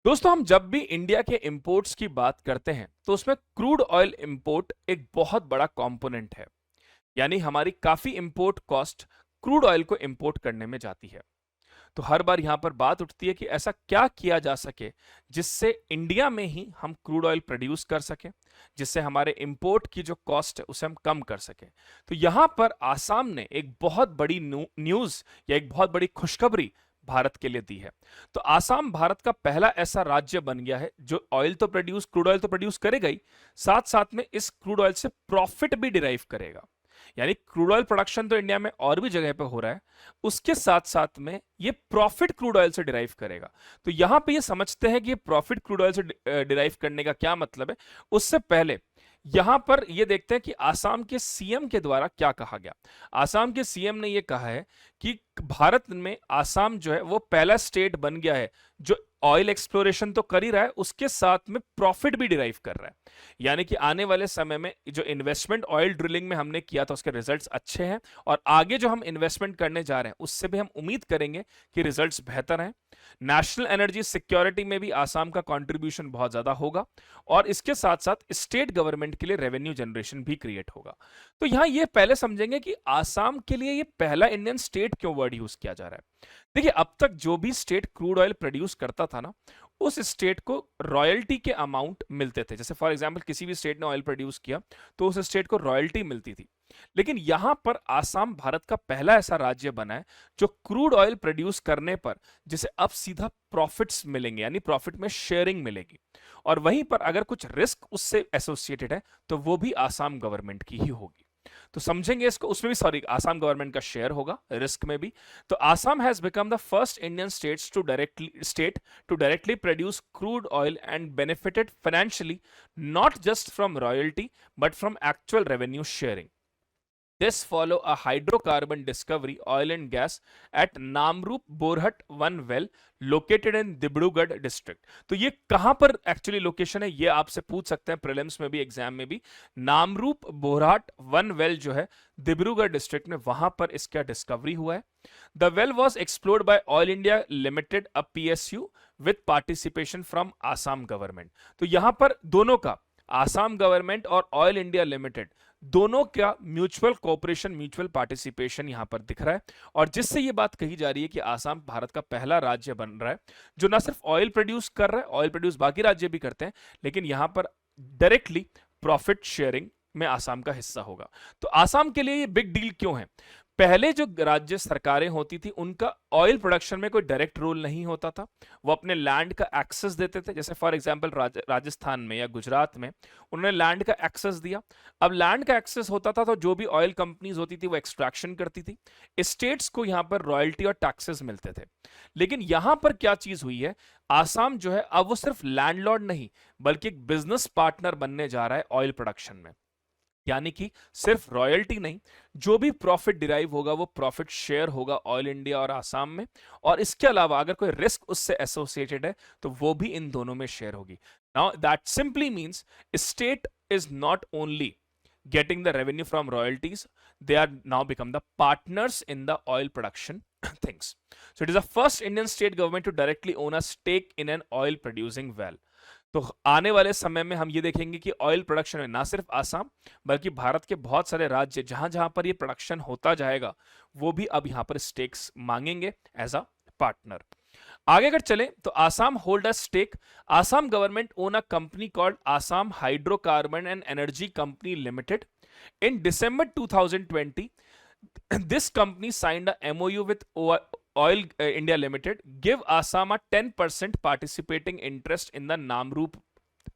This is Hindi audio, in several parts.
दोस्तों, हम जब भी इंडिया के इंपोर्ट्स की बात करते हैं तो उसमें क्रूड ऑयल इंपोर्ट एक बहुत बड़ा कंपोनेंट है। यानी हमारी काफी इंपोर्ट कॉस्ट क्रूड ऑयल को इंपोर्ट करने में जाती है। तो हर बार यहां पर बात उठती है कि ऐसा क्या किया जा सके जिससे इंडिया में ही हम क्रूड ऑयल प्रोड्यूस कर सकें, जिससे हमारे इंपोर्ट की जो कॉस्ट है उसे हम कम कर सकें। तो यहां पर आसाम ने एक बहुत बड़ी न्यूज या एक बहुत बड़ी खुशखबरी भारत के लिए दी है। तो आसाम भारत का पहला ऐसा राज्य बन गया है जो ऑयल तो प्रोड्यूस क्रूड ऑयल तो प्रोड्यूस करेगा ही, साथ साथ में इस क्रूड ऑयल से प्रॉफिट भी डिराइव करेगा। यानी क्रूड ऑयल प्रोडक्शन तो इंडिया में और भी जगह पे हो रहा है, उसके साथ साथ में ये प्रॉफिट क्रूड ऑयल से डिराइव करेगा। तो यहां पे ये समझते हैं कि ये प्रॉफिट क्रूड ऑयल से डिराइव करने का क्या मतलब है। उससे पहले यहां पर ये देखते हैं कि आसाम के सीएम के द्वारा क्या कहा गया। आसाम के सीएम ने ये कहा है कि भारत में आसाम जो है वो पहला स्टेट बन गया है जो ऑयल एक्सप्लोरेशन तो कर ही रहा है, उसके साथ में प्रॉफिट भी डिराइव कर रहा है। यानी कि आने वाले समय में जो इन्वेस्टमेंट ऑयल ड्रिलिंग में हमने किया था उसके रिजल्ट्स अच्छे हैं, और आगे जो हम इन्वेस्टमेंट करने जा रहे हैं उससे भी हम उम्मीद करेंगे कि रिजल्ट्स बेहतर हैं। नेशनल एनर्जी सिक्योरिटी में भी आसाम का कंट्रीब्यूशन बहुत ज्यादा होगा, और इसके साथ साथ स्टेट गवर्नमेंट के लिए रेवेन्यू जनरेशन भी क्रिएट होगा। तो यहां ये पहले समझेंगे कि आसाम के लिए ये पहला इंडियन स्टेट क्यों वर्ड यूज किया जा रहा है। देखिए, अब तक जो भी स्टेट क्रूड ऑयल प्रोड्यूस करता था ना, उस स्टेट को रॉयल्टी के अमाउंट मिलते थे। जैसे फॉर एग्जांपल किसी भी स्टेट ने ऑयल प्रोड्यूस किया तो उस स्टेट को रॉयल्टी मिलती थी। लेकिन यहां पर आसाम भारत का पहला ऐसा राज्य बना है जो क्रूड ऑयल प्रोड्यूस करने पर जिसे अब सीधा प्रॉफिट्स मिलेंगे, यानी प्रॉफिट में शेयरिंग मिलेगी। और वहीं पर अगर कुछ रिस्क उससे एसोसिएटेड है तो वो भी आसाम गवर्नमेंट की ही होगी। तो समझेंगे इसको, उसमें भी सॉरी आसाम गवर्नमेंट का शेयर होगा रिस्क में भी। तो Assam has become the first Indian state to directly produce crude oil and benefited financially, not just from royalty but from actual revenue sharing. This follow a hydrocarbon discovery oil and gas at Namrup Borhat 1 well located in Dibrugarh district। तो ये कहां पर एक्चुअली लोकेशन है ये आपसे पूछ सकते हैं प्रीलिम्स में भी एग्जाम में भी। नामरूप बोरहाट 1 वेल जो है डिब्रूगढ़ डिस्ट्रिक्ट में, वहां पर इसका डिस्कवरी हुआ है। The well was explored by Oil India Limited a PSU with participation from Assam government. तो यहां पर दोनों का, आसाम गवर्नमेंट और ऑयल इंडिया लिमिटेड, दोनों का म्यूचुअल कोऑपरेशन, म्यूचुअल पार्टिसिपेशन यहां पर दिख रहा है। और जिससे यह बात कही जा रही है कि आसाम भारत का पहला राज्य बन रहा है जो ना सिर्फ ऑयल प्रोड्यूस कर रहा है, ऑयल प्रोड्यूस बाकी राज्य भी करते हैं, लेकिन यहां पर डायरेक्टली प्रॉफिट शेयरिंग में आसाम का हिस्सा होगा। तो आसाम के लिए ये बिग डील क्यों है? पहले जो राज्य सरकारें होती थी उनका ऑयल प्रोडक्शन में कोई डायरेक्ट रोल नहीं होता था, वो अपने लैंड का एक्सेस देते थे। जैसे फॉर एग्जांपल राजस्थान में या गुजरात में उन्होंने लैंड का एक्सेस दिया। अब लैंड का एक्सेस होता था तो जो भी ऑयल कंपनीज होती थी वो एक्सट्रैक्शन करती थी, स्टेट्स को यहां पर रॉयल्टी और टैक्सेस मिलते थे। लेकिन यहां पर क्या चीज हुई है, आसाम जो है अब वो सिर्फ लैंडलॉर्ड नहीं बल्कि एक बिजनेस पार्टनर बनने जा रहा है ऑयल प्रोडक्शन में। यानी कि सिर्फ रॉयल्टी नहीं, जो भी प्रॉफिट डिराइव होगा वो प्रॉफिट शेयर होगा ऑयल इंडिया और आसाम में। और इसके अलावा अगर कोई रिस्क उससे एसोसिएटेड है तो वो भी इन दोनों में शेयर होगी। Now that simply means state is not only getting the revenue from royalties, they are now become the partners in the oil production things. So it is the first Indian state government to directly own a stake in an oil producing well. तो आने वाले समय में हम ये देखेंगे कि ऑयल प्रोडक्शन में ना सिर्फ आसाम बल्कि भारत के बहुत सारे राज्य जहां जहां पर ये प्रोडक्शन होता जाएगा वो भी अब यहां पर स्टेक्स मांगेंगे एज अ पार्टनर। आगे अगर चले तो Assam hold a stake, Assam government own a company called Assam Hydrocarbon and Energy Company Limited in December 2020। this company signed a MOU with Oil India Limited, give Assam a 10% participating interest in the Namrup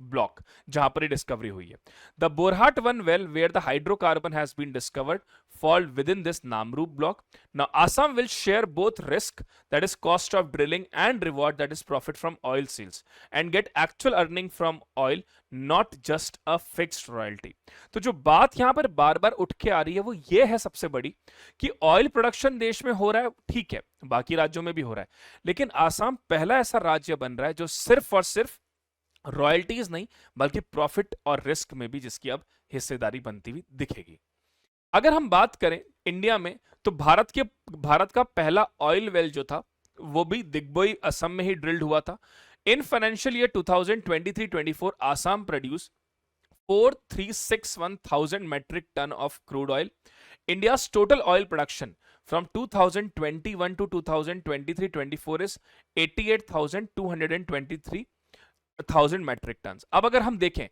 block जहां पर ये डिस्कवरी हुई है। The Borhat one well where the hydrocarbon has been discovered fall within this Namrup block. Now Assam will share both risk, that is cost of drilling, and reward, that is profit from oil sales, and get actual earning from oil, not just a fixed royalty. तो जो बात यहां पर बार बार उठ के आ रही है वो ये है सबसे बड़ी कि ऑयल प्रोडक्शन देश में हो रहा है, ठीक है, बाकी राज्यों में भी हो रहा है, लेकिन आसाम पहला ऐसा राज्य बन रहा है जो सिर्फ और सिर्फ रॉयल्टीज नहीं बल्कि प्रॉफिट और रिस्क में भी जिसकी अब हिस्सेदारी बनती हुई दिखेगी। अगर हम बात करें इंडिया में तो भारत का पहला ऑयल वेल जो था वो भी दिग्बोई असम में ही ड्रिल्ड हुआ था In financial year 2023-24, Assam produced 4,361,000 metric ton of crude oil. India's total oil production from 2021 to 2023-24 is 88,223,000 metric tons. अब अगर हम देखें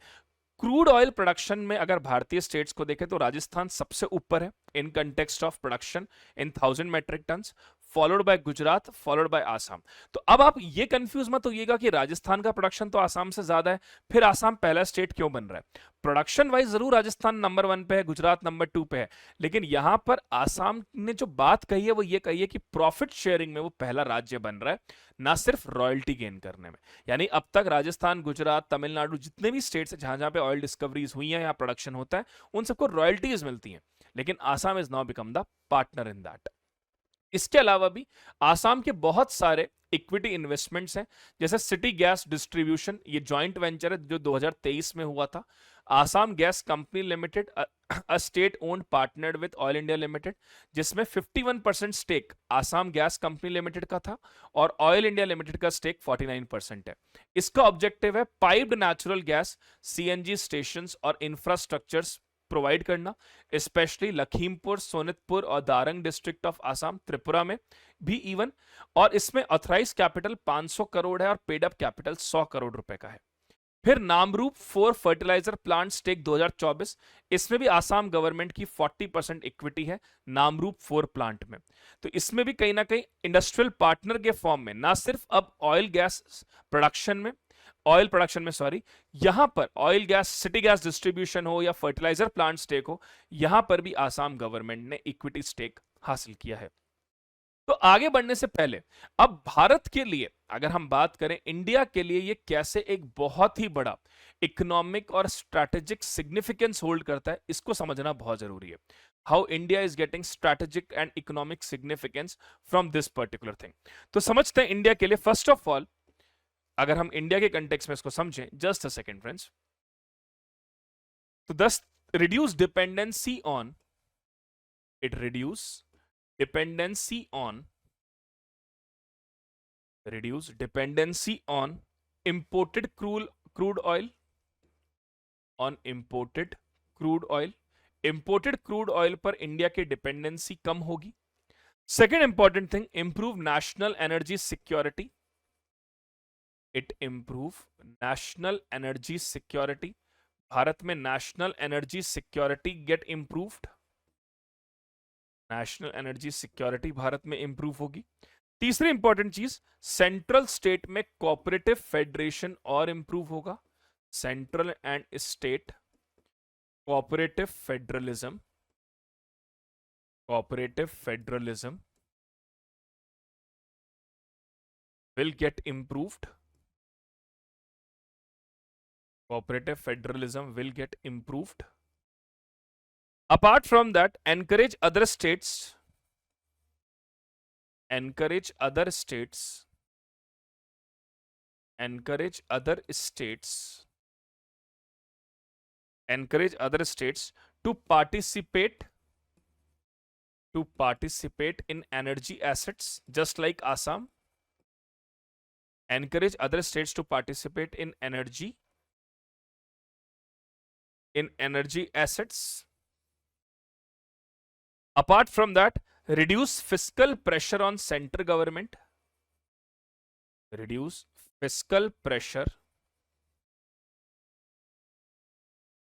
क्रूड ऑयल प्रोडक्शन में, अगर भारतीय स्टेट्स को देखें तो राजस्थान सबसे ऊपर है in context of production in 1000 metric tons, followed by Gujarat, followed by Assam. तो अब आप ये कंफ्यूज मत होइएगा कि राजस्थान का प्रोडक्शन तो आसाम से ज्यादा है, फिर आसाम पहला स्टेट क्यों बन रहा है. प्रोडक्शन वाइज जरूर राजस्थान नंबर 1 पे है, गुजरात नंबर 2 पे है, लेकिन यहां पर आसाम ने जो बात कही है वो ये कही है कि प्रॉफिट शेयरिंग में वो पहला राज्य बन रहा है, ना सिर्फ रॉयल्टी गेन करने में. यानी अब तक राजस्थान, गुजरात, तमिलनाडु, जितने भी स्टेट्स हैं जहां जहां पे ऑयल डिस्कवरीज हुई हैं या प्रोडक्शन होता है, उन सबको रॉयल्टीज मिलती हैं, लेकिन Assam is now become the partner in that. इसके अलावा भी आसाम के बहुत सारे इक्विटी इन्वेस्टमेंट्स हैं, जैसे सिटी गैस डिस्ट्रीब्यूशन, ये जॉइंट वेंचर है जो 2023 में हुआ था. Assam gas company limited, a state owned partnered with oil India limited, जिसमें 51% stake Assam gas company limited का था और ऑयल इंडिया लिमिटेड का स्टेक 49% है. इसका ऑब्जेक्टिव है piped natural gas CNG stations और इंफ्रास्ट्रक्चर्स प्रोवाइड करना, स्पेशली लखीमपुर, सोनितपुर और दारंग डिस्ट्रिक्ट ऑफ आसाम, त्रिपुरा में भी इवन. और इसमें ऑथराइज कैपिटल 500 करोड़ है और पेड अप कैपिटल 100 करोड़ रुपए का है. फिर नामरूप 4 फर्टिलाइजर प्लांट स्टेक 2024, इसमें भी आसाम गवर्नमेंट की 40% इक्विटी है नामरूप 4 प्लांट में. तो इसमें भी कहीं ना कहीं इंडस्ट्रियल पार्टनर के फॉर्म में, ना सिर्फ अब ऑयल प्रोडक्शन में यहां पर oil gas, city gas distribution हो या फर्टिलाइजर प्लांट स्टेक हो, यहां पर भी आसाम गवर्नमेंट ने इक्विटी स्टेक हासिल किया है. तो आगे बढ़ने से पहले अब भारत के लिए अगर हम बात करें, इंडिया के लिए ये कैसे एक बहुत ही बड़ा इकोनॉमिक और स्ट्रैटेजिक सिग्निफिकेंस होल्ड करता है, इसको समझना बहुत जरूरी है. How India is getting strategic and economic significance from this particular thing. तो समझते हैं इंडिया के लिए. फर्स्ट ऑफ ऑल अगर हम इंडिया के कंटेक्स्ट में इसको समझें, जस्ट अ सेकेंड फ्रेंड्स, तो दस reduce dependency on, it reduce dependency on imported crude oil, on imported crude oil. imported crude oil पर इंडिया की डिपेंडेंसी कम होगी. Second important thing, improve national energy security, it improve national energy security. Bharat में national energy security get improved, national energy security Bharat में इंप्रूव होगी. तीसरी इंपॉर्टेंट चीज, सेंट्रल स्टेट में कोऑपरेटिव फेडरेशन और इंप्रूव होगा. Central and state cooperative federalism will get improved. Cooperative federalism will get improved. Apart from that, encourage other states to participate in energy assets, just like Assam. Encourage other states to participate in energy assets. Apart from that, reduce fiscal pressure on central government. Reduce fiscal pressure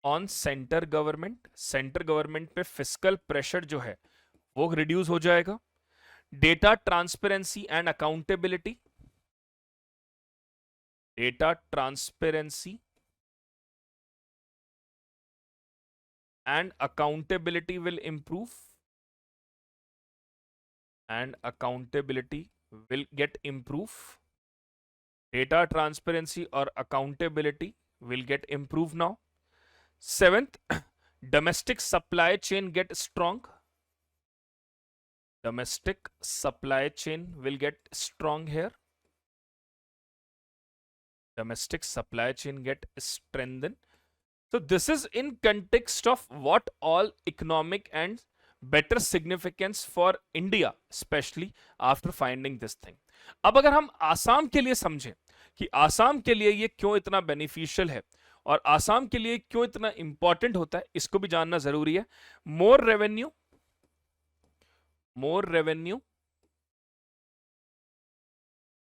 on center government. Center government पे fiscal pressure जो है वो reduce हो जाएगा. Data transparency and accountability. Data transparency and accountability will improve. And accountability will get improved. Data transparency or accountability will get improved now. Seventh, domestic supply chain get strong. Domestic supply chain will get strong here. Domestic supply chain get strengthened. So this is in context of what all economic and better significance for India, especially after finding this thing. अब अगर हम आसाम के लिए समझें कि आसाम के लिए ये क्यों इतना बेनिफिशियल है और आसाम के लिए क्यों इतना इंपॉर्टेंट होता है, इसको भी जानना जरूरी है। More revenue, more revenue,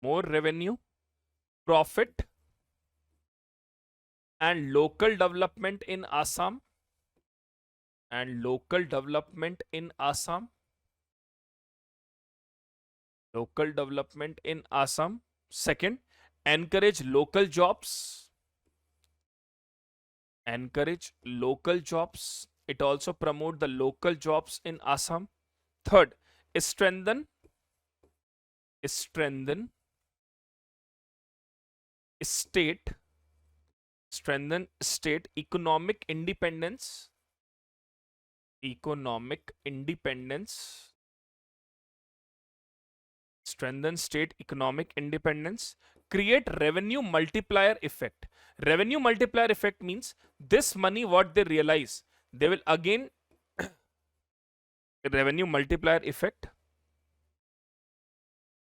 more revenue, profit and local development in Assam, and local development in Assam, local development in Assam. Second, encourage local jobs, encourage local jobs. It also promote the local jobs in Assam. Third, strengthen, strengthen state, strengthen state economic independence, economic independence, strengthen state economic independence, create revenue multiplier effect. Revenue multiplier effect means this money what they realize, they will again revenue multiplier effect,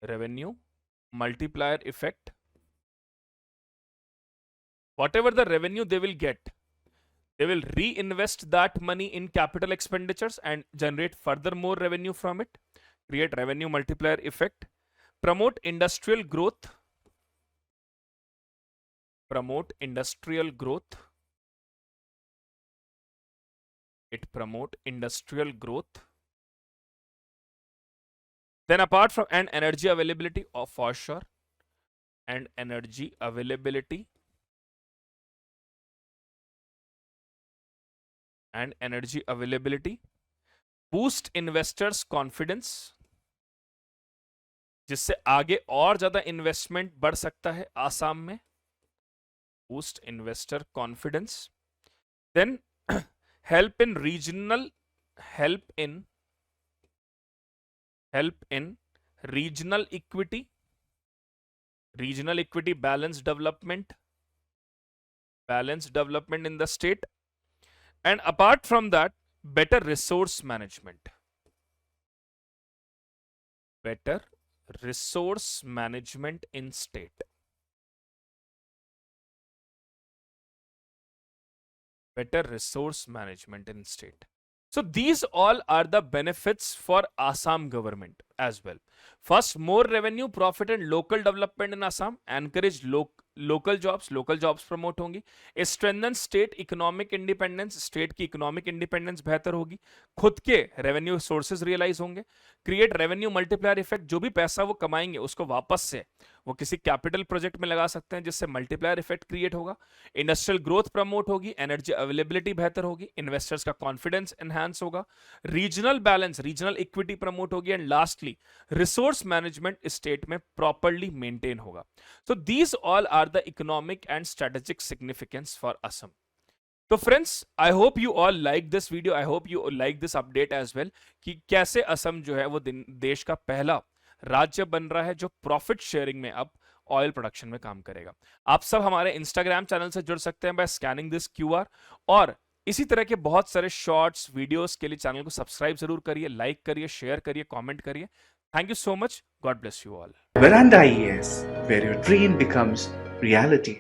revenue multiplier effect. Whatever the revenue they will get, they will reinvest that money in capital expenditures and generate further more revenue from it. Create revenue multiplier effect. Promote industrial growth. Promote industrial growth. It promote industrial growth. Then apart from and energy availability of for sure, and energy availability, and energy availability, boost investors confidence, जिससे आगे और ज्यादा इन्वेस्टमेंट बढ़ सकता है आसाम में. Boost investor confidence. Then help in regional, help in regional equity, regional equity, balanced development in the state. And apart from that, better resource management, better resource management in state, better resource management in state. So these all are the benefits for Assam government as well. First, more revenue, profit and local development in Assam. Encourage local jobs promote होंगी. Strengthen state economic independence, state की economic independence बेहतर होगी. खुद के revenue sources realize होंगे. Create revenue multiplier effect, जो भी पैसा वो कमाएंगे उसको वापस से वो किसी कैपिटल प्रोजेक्ट में लगा सकते हैं जिससे मल्टीप्लायर इफेक्ट क्रिएट होगा. इंडस्ट्रियल ग्रोथ प्रमोट होगी, एनर्जी अवेलेबिलिटी बेहतर होगी, इन्वेस्टर्स का कॉन्फिडेंस एनहांस होगा, regional balance, regional equity promote होगी, and lastly resource management state में प्रॉपर्ली मेंटेन होगा. So these all are the economic and strategic significance for Assam. तो friends, I hope you all like this video, I hope you like this update as well कि कैसे असम जो है वो देश का पहला राज्य बन रहा है जो प्रॉफिट शेयरिंग में अब ऑयल प्रोडक्शन में काम करेगा. आप सब हमारे इंस्टाग्राम चैनल से जुड़ सकते हैं बाय स्कैनिंग दिस क्यूआर, और इसी तरह के बहुत सारे शॉर्ट्स वीडियोस के लिए चैनल को सब्सक्राइब जरूर करिए, लाइक करिए, शेयर करिए, कमेंट करिए. Thank you so much. God bless you all. Veranda IAS, where your dream becomes reality.